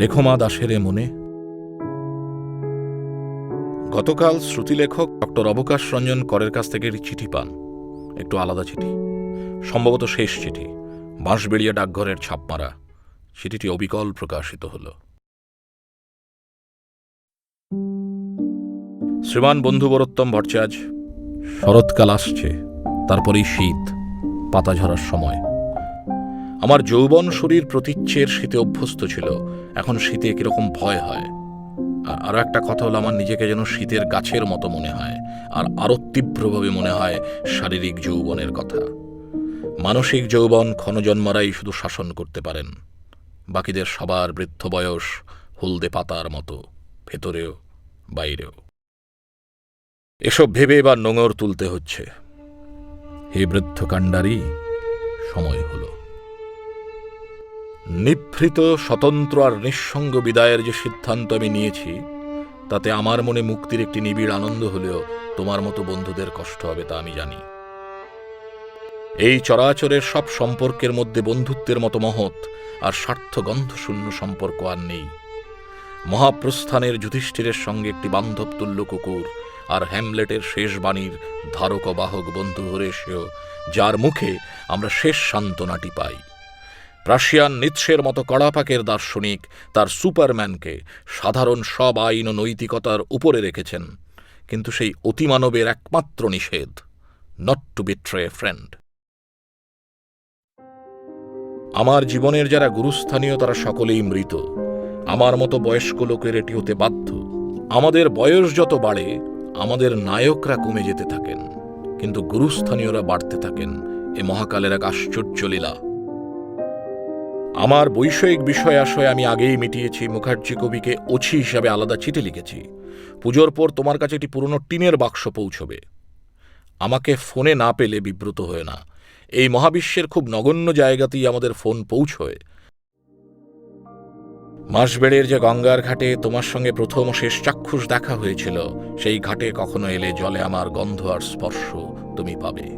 রেখমা দাসের মনে। গতকাল শ্রুতিলেখক ডক্টর অবকাশ রঞ্জন করের কাছ থেকে একটি চিঠি পান, একটু আলাদা চিঠি, সম্ভবত শেষ চিঠি, বাঁশবেড়িয়া ডাকঘরের ছাপমারা। চিঠিটি অবিকল প্রকাশিত হল। শ্রীমান বন্ধুবরোত্তম ভট্টাচার্য, শরৎকাল আসছে, তারপরেই শীত, পাতা ঝরার সময়। আমার যৌবন শরীর প্রতীচ্যের শীতে অভ্যস্ত ছিল, এখন শীতে কিরকম ভয় হয়। আরও একটা কথা হলো, আমার নিজেকে যেন শীতের গাছের মতো মনে হয়, আর আরও তীব্রভাবে মনে হয় শারীরিক যৌবনের কথা। মানসিক যৌবন ক্ষণজন্মারাই শুধু শাসন করতে পারেন, বাকিদের সবার বৃদ্ধ বয়স হলদে পাতার মতো, ভেতরেও বাইরেও। এসব ভেবে এবার নোঙর তুলতে হচ্ছে। হে বৃদ্ধ কাণ্ডারি, সময় হল। নিভৃত স্বতন্ত্র আর নিঃসঙ্গ বিদায়ের যে সিদ্ধান্ত আমি নিয়েছি, তাতে আমার মনে মুক্তির একটি নিবিড় আনন্দ হলেও তোমার মতো বন্ধুদের কষ্ট হবে তা আমি জানি। এই চরাচরের সব সম্পর্কের মধ্যে বন্ধুত্বের মতো মহৎ আর স্বার্থগন্ধশূন্য সম্পর্ক আর নেই। মহাপ্রস্থানের যুধিষ্ঠিরের সঙ্গে একটি বান্ধবতুল্য কুকুর, আর হ্যামলেটের শেষ বাণীর ধারক বাহক বন্ধু হোরেশীয়, যার মুখে আমরা শেষ সান্ত্বনাটি পাই। প্রাশিয়ান নিৎসের মতো কড়াপাকের দার্শনিক তার সুপারম্যানকে সাধারণ সব আইন ও নৈতিকতার উপরে রেখেছেন, কিন্তু সেই অতিমানবের একমাত্র নিষেধ, not to betray a friend. আমার জীবনের যারা গুরুস্থানীয় তারা সকলেই মৃত। আমার মতো বয়স্ক লোকের এটি হতে বাধ্য। আমাদের বয়স যত বাড়ে, আমাদের নায়করা কমে যেতে থাকেন, কিন্তু গুরুস্থানীয়রা বাড়তে থাকেন। এ মহাকালের এক আশ্চর্য লীলা। আমার বৈষয়িক বিষয় আশয় আমি আগেই মিটিয়েছি। মুখার্জি কবিকে ওছি হিসাবে আলাদা চিঠি লিখেছি। পুজোর পর তোমার কাছে একটি পুরনো টিনের বাক্স পৌঁছবে। আমাকে ফোনে না পেলে বিব্রত হয়ে না। এই মহাবিশ্বের খুব নগণ্য জায়গাতেই আমাদের ফোন পৌঁছয়। মাসবেড়ের যে গঙ্গার ঘাটে তোমার সঙ্গে প্রথম ও শেষ চাক্ষুষ দেখা হয়েছিল, সেই ঘাটে কখনো এলে জলে আমার গন্ধ আর স্পর্শ তুমি পাবে।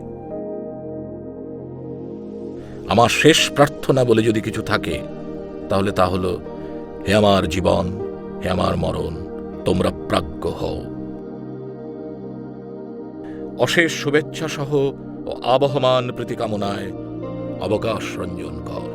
আমার শেষ প্রার্থনা বলে যদি কিছু থাকে, তাহলে তা হল, হে আমার জীবন, হে আমার মরণ, তোমরা প্রাজ্ঞ হও। অশেষ শুভেচ্ছা সহ ও আবহমান প্রীতিকামনায় অবকাশ রঞ্জন কর।